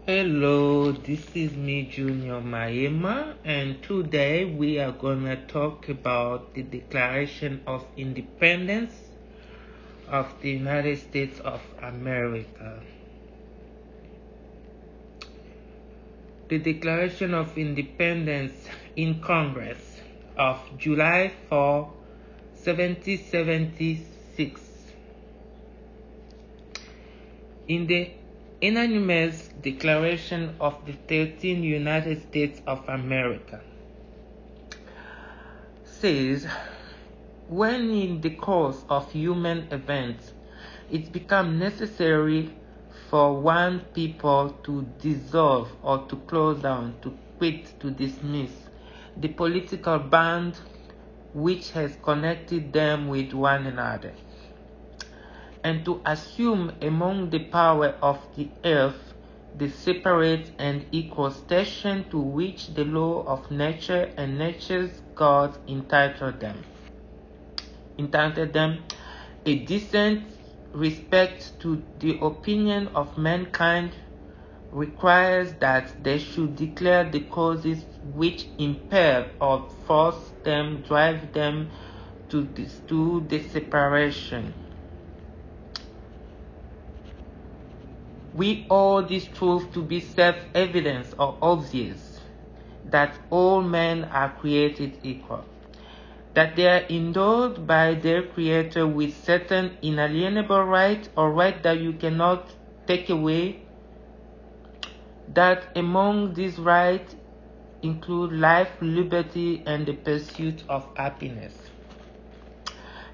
Hello, this is me, Junior Maema, and today we are going to talk about the Declaration of Independence of the United States of America. The Declaration of Independence in Congress of July 4, 1776. In the unanimous Declaration of the 13 United States of America, says, when in the course of human events it becomes necessary for one people to dissolve or to close down, to quit, to dismiss the political bond which has connected them with one another, and to assume among the power of the earth the separate and equal station to which the law of nature and nature's God entitled them, a decent respect to the opinion of mankind requires that they should declare the causes which impel or force them, drive them to the separation. We owe this truth to be self-evident or obvious, that all men are created equal, that they are endowed by their Creator with certain inalienable rights or right that you cannot take away, that among these rights include life, liberty, and the pursuit of happiness,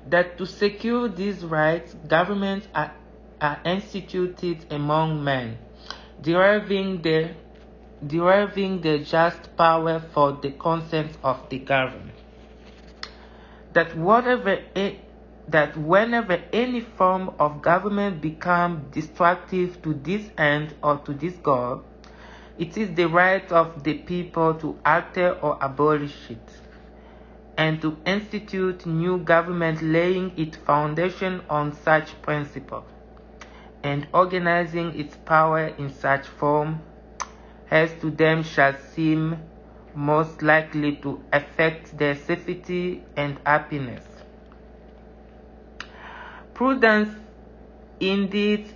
that to secure these rights, governments are instituted among men, deriving the just power for the consent of the governed, that whenever any form of government becomes destructive to this end or to this goal, it is the right of the people to alter or abolish it, and to institute new government laying its foundation on such principle, and organizing its power in such form as to them shall seem most likely to affect their safety and happiness. Prudence indeed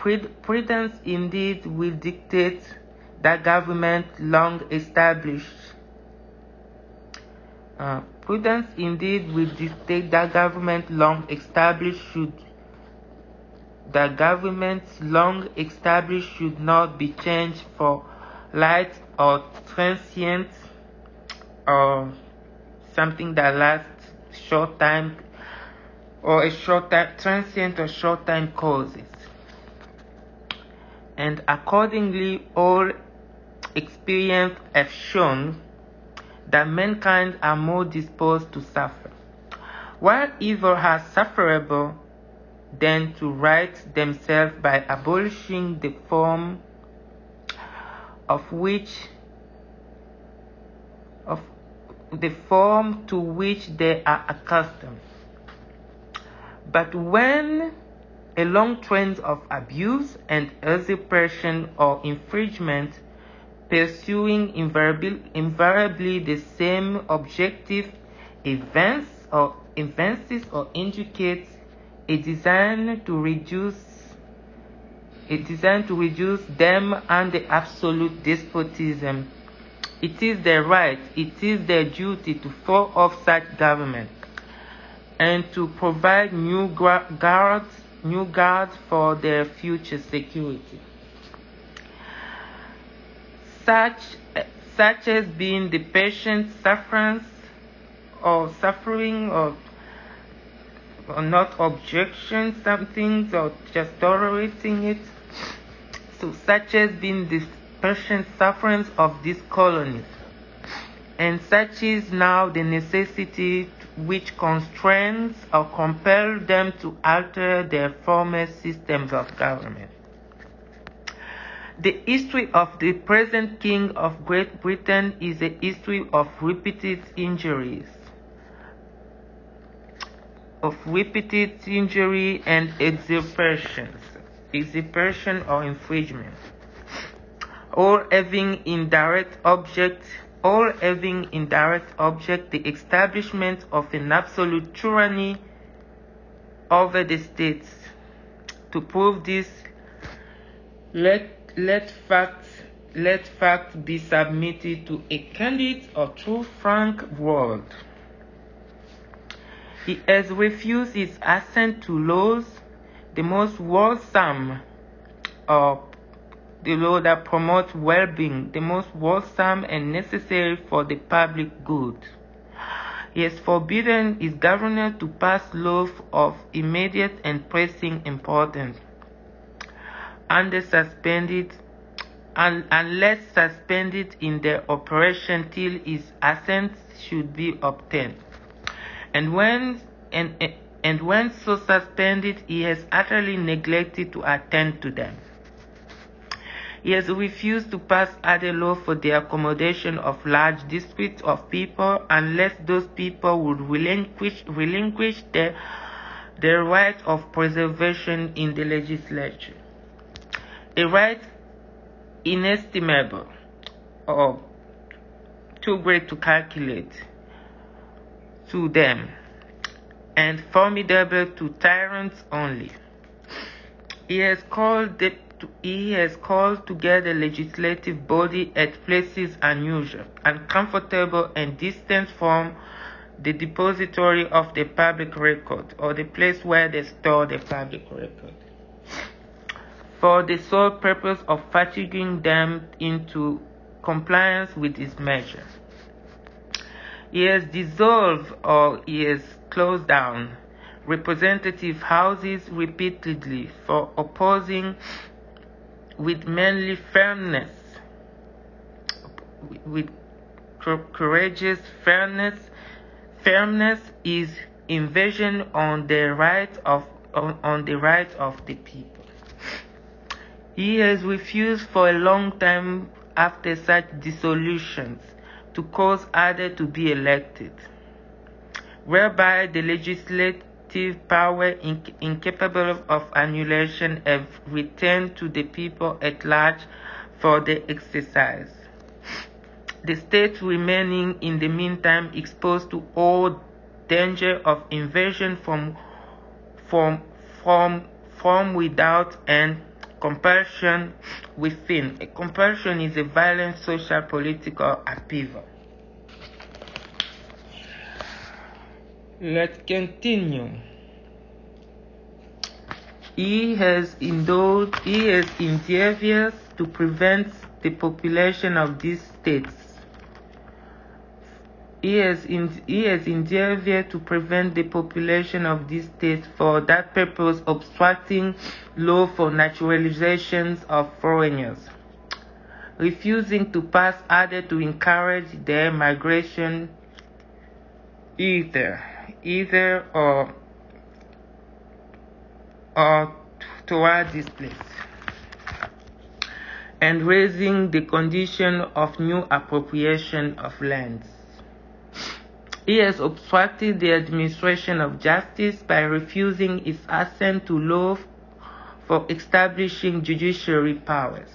will dictate that government long established. Prudence indeed will dictate that government long established should not be changed for light or transient, or something that lasts short time, or a short time, transient or short time causes. And accordingly, all experience have shown that mankind are more disposed to suffer, while evil are sufferable, than to right themselves by abolishing the form to which they are accustomed. But when a long trend of abuse and usurpation or infringement, pursuing invariably the same objective, evinces or indicates a design to reduce them under absolute despotism, it is their right, it is their duty to throw off such government, and to provide new guards for their future security, such as being the patient sufferance or suffering, or not objection something, or just tolerating it. So such as being the patient sufferance of these colonies, and such is now the necessity which constrains or compels them to alter their former systems of government. The history of the present King of Great Britain is a history of repeated injuries, and usurpation or infringement. all having indirect object, the establishment of an absolute tyranny over the states. To prove this, let facts be submitted to a candid or true frank world. He has refused his assent to laws, the most wholesome, or the law that promotes well-being, the most wholesome and necessary for the public good. He has forbidden his governor to pass laws of immediate and pressing importance, unless suspended in their operation till his assent should be obtained. And when so suspended, he has utterly neglected to attend to them. He has refused to pass other law for the accommodation of large districts of people unless those people would relinquish their right of preservation in the legislature. A right inestimable or too great to calculate to them, and formidable to tyrants only. He has called together legislative body at places unusual, uncomfortable, and distant from the depository of the public record, or the place where they store the public record, for the sole purpose of fatiguing them into compliance with his measure. He has dissolved or he has closed down representative houses repeatedly for opposing with manly firmness, with courageous firmness is invasion on the right of the people. He has refused for a long time after such dissolutions to cause others to be elected, whereby the legislative power incapable of annulation have returned to the people at large for their exercise. The state remaining in the meantime exposed to all danger of invasion from without and compulsion within. A compulsion is a violent social political upheaval. Let's continue. He has endeavored to prevent the population of these states. He has endeavored to prevent the population of these states, for that purpose obstructing law for naturalizations of foreigners, refusing to pass order to encourage their migration either or toward this place, and raising the condition of new appropriation of lands. He has obstructed the administration of justice by refusing its assent to law for establishing judiciary powers.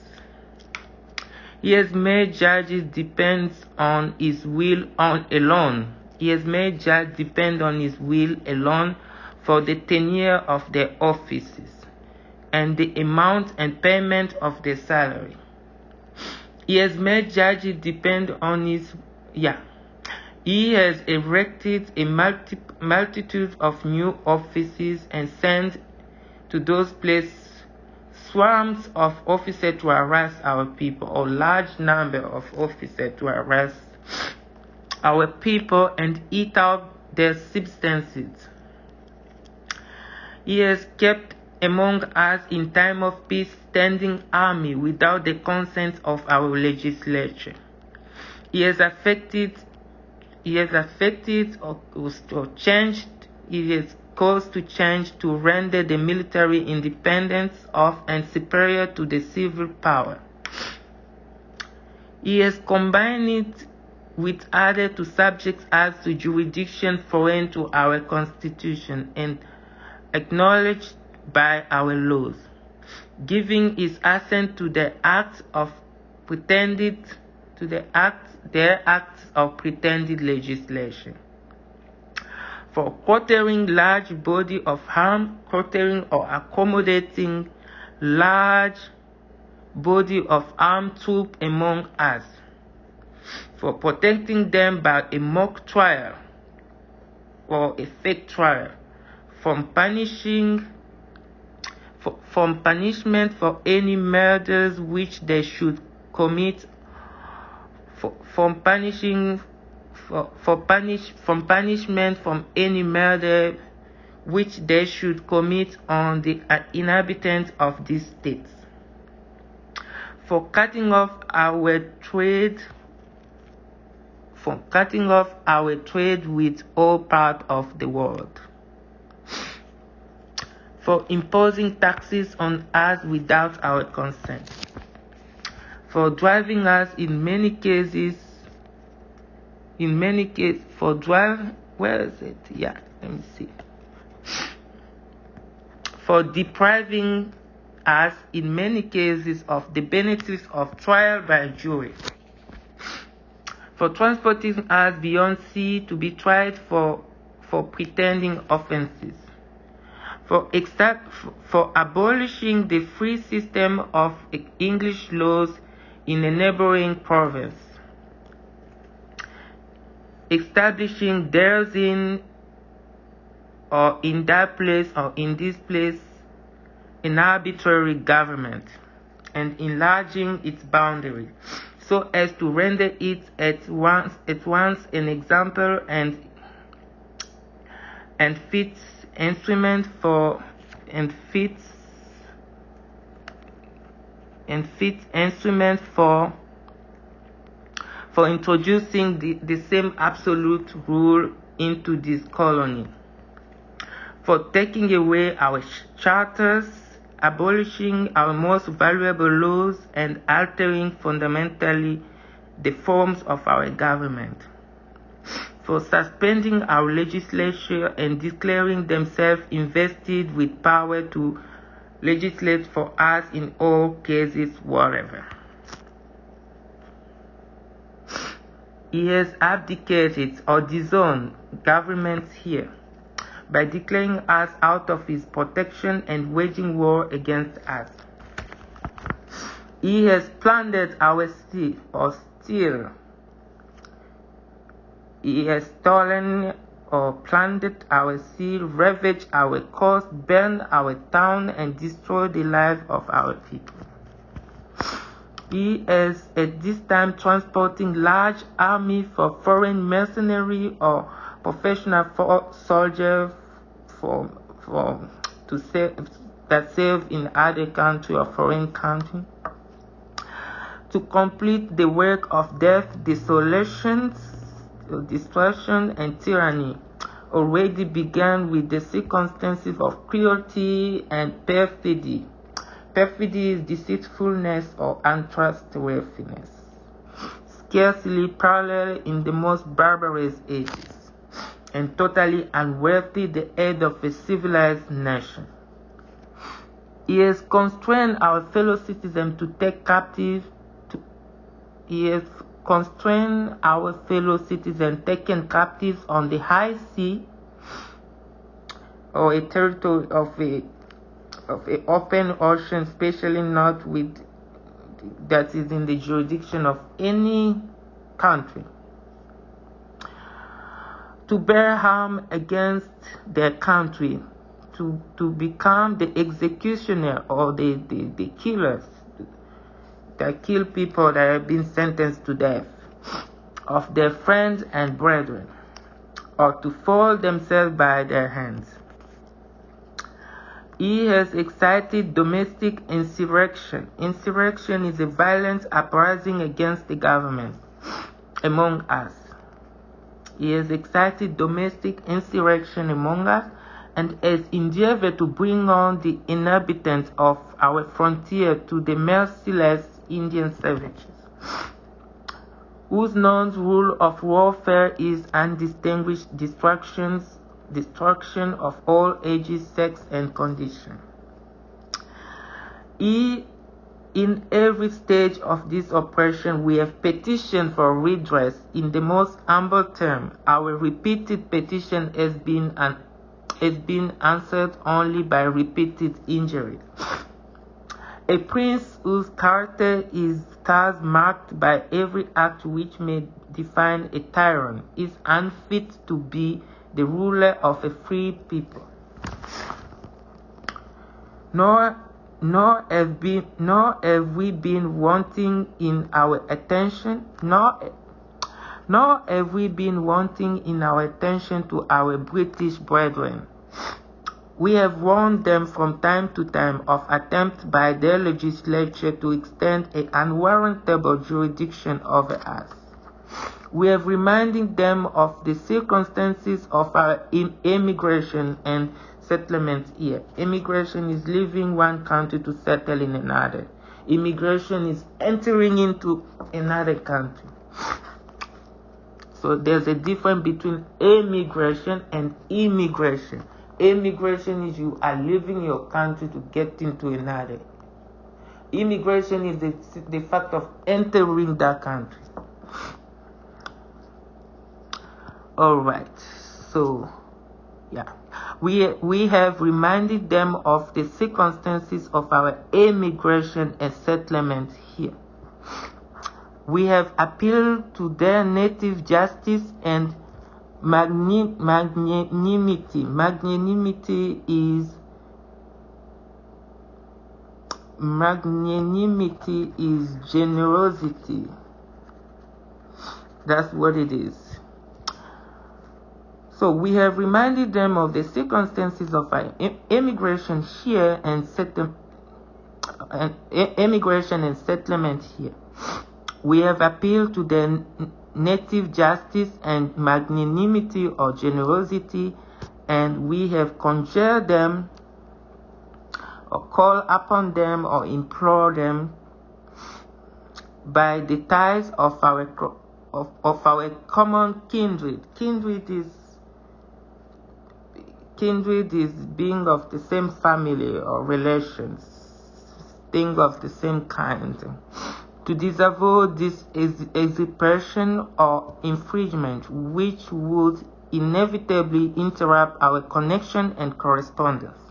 He has made judges depend on his will alone. He has made judges depend on his will alone for the tenure of their offices and the amount and payment of their salary. He has made judges depend on He has erected a multitude of new offices and sent to those places swarms of officers to harass our people, or large number of officers to harass our people and eat out their substances. He has kept among us in time of peace standing army without the consent of our legislature. He has caused to change to render the military independent of and superior to the civil power. He has combined it with others to subject us to jurisdiction foreign to our constitution and acknowledged by our laws, giving his assent to the acts of pretended to their acts of pretended legislation. For quartering large body of harm, quartering or accommodating large body of armed troop among us, for protecting them by a mock trial or a fake trial, from punishment for any murders which they should commit, from punishment from any murder which they should commit on the inhabitants of these states, for cutting off our trade with all parts of the world, for imposing taxes on us without our consent, for driving us for depriving us in many cases of the benefits of trial by jury, for transporting us beyond sea to be tried for pretending offenses, for abolishing the free system of English laws in a neighboring province, establishing therein or in that place or in this place an arbitrary government, and enlarging its boundary so as to render it at once an example and fit instrument for introducing the same absolute rule into this colony, for taking away our charters, abolishing our most valuable laws, and altering fundamentally the forms of our government, for suspending our legislature and declaring themselves invested with power to legislate for us in all cases whatever. He has abdicated or disowned governments here by declaring us out of his protection and waging war against us. He has plundered our sea or steal. He has stolen or plundered our sea, ravaged our coast, burned our town, and destroyed the life of our people. He is at this time transporting large army for foreign mercenary or professional soldiers that serve in other country or foreign country, to complete the work of death, destruction, and tyranny already began with the circumstances of cruelty and perfidy. Perfidy is deceitfulness or untrustworthiness, scarcely parallel in the most barbarous ages, and totally unworthy the head of a civilized nation. He has constrained our fellow citizens to take captive. He has constrained our fellow citizens taken captives on the high sea or a territory of a open ocean, especially not with that is in the jurisdiction of any country, to bear harm against their country, to become the executioner or the killers that kill people that have been sentenced to death of their friends and brethren, or to fall themselves by their hands. He has excited domestic insurrection. Insurrection is a violent uprising against the government among us. He has excited domestic insurrection among us and has endeavored to bring on the inhabitants of our frontier to the merciless Indian savages, whose non-rule of warfare is undistinguished destruction of all ages, sex, and condition. He in every stage of this oppression, we have petitioned for redress in the most humble term. Our repeated petition has been answered only by repeated injuries. A prince whose character is thus marked by every act which may define a tyrant is unfit to be the ruler of a free people. Nor have we been wanting in our attention, to our British brethren. We have warned them from time to time of attempts by their legislature to extend an unwarrantable jurisdiction over us. We have reminded them of the circumstances of our emigration and settlement here. Immigration is leaving one country to settle in another. Immigration is entering into another country. So there's a difference between emigration and immigration. Immigration is you are leaving your country to get into another. Immigration is the fact of entering that country. All right. So, yeah. We have reminded them of the circumstances of our emigration and settlement here. We have appealed to their native justice and magnanimity. Magnanimity is generosity. That's what it is. So we have reminded them of the circumstances of our immigration here and immigration and settlement here. We have appealed to their native justice and magnanimity or generosity, and we have conjured them or call upon them or implore them by the ties of our common kindred. Kindred is being of the same family or relations, thing of the same kind. To disavow this usurpation or infringement, which would inevitably interrupt our connection and correspondence.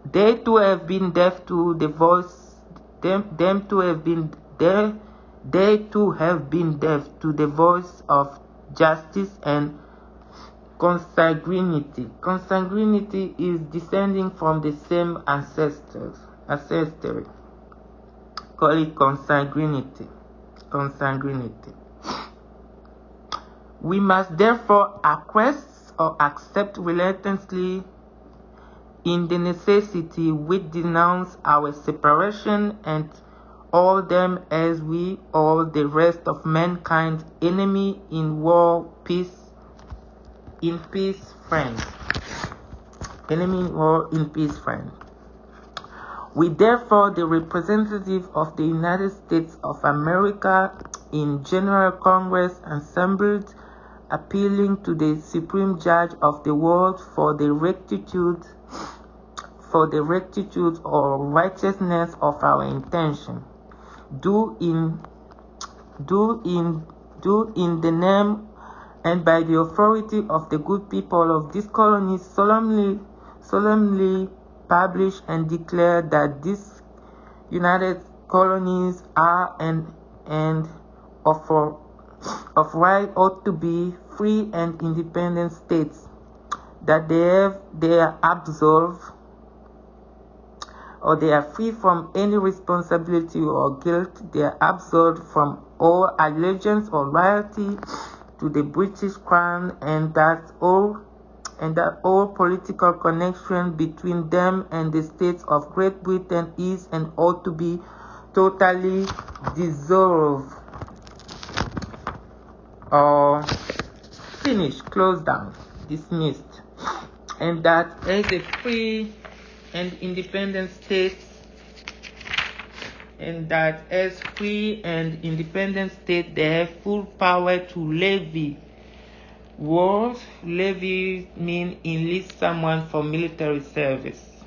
They too have been deaf to the voice. They too have been deaf to the voice of justice and consanguinity. Consanguinity is descending from the same ancestry. Call it consanguinity. We must therefore acquiesce or accept reluctantly in the necessity which denounce our separation and all them as we all the rest of mankind, enemy in war, in peace, friend. Enemy in war, in peace, friend. We therefore, the representative of the United States of America in General Congress assembled, appealing to the Supreme Judge of the world for the rectitude or righteousness of our intention, do in the name and by the authority of the good people of these colonies, solemnly publish and declare that these United Colonies are and of right ought to be free and independent states, that they are absolved or they are free from any responsibility or guilt, they are absolved from all allegiance or loyalty to the British Crown, and that all political connection between them and the states of Great Britain is and ought to be totally dissolved or finished, closed down, dismissed, and that as a free and independent state, they have full power to levy wars. Levy means enlist someone for military service,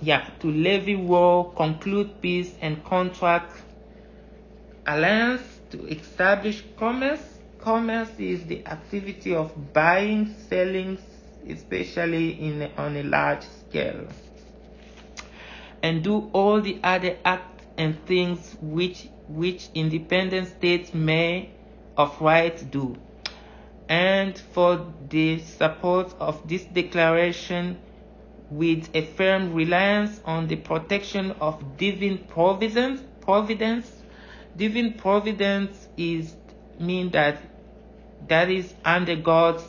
to levy war, conclude peace, and contract alliance, to establish commerce. Commerce is the activity of buying, selling, especially on a large scale, and do all the other acts and things which independent states may of right do. And for the support of this declaration, with a firm reliance on the protection of divine providence. Divine providence mean that is under God's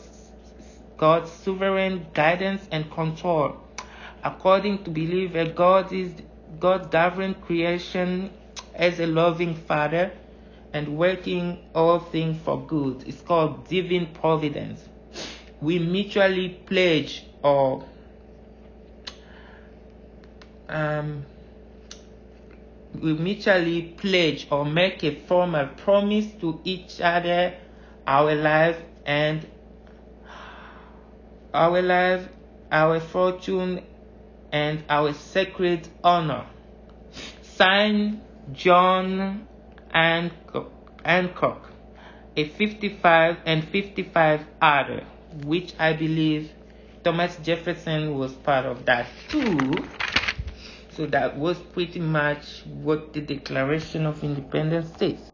sovereign guidance and control. According to believer, God governs creation as a loving Father and working all things for good. It's called divine providence. We mutually pledge or make a formal promise to each other, our life, our fortune, and our sacred honor. Signed, John Hancock, a 55 other, which I believe Thomas Jefferson was part of that too. So that was pretty much what the Declaration of Independence says.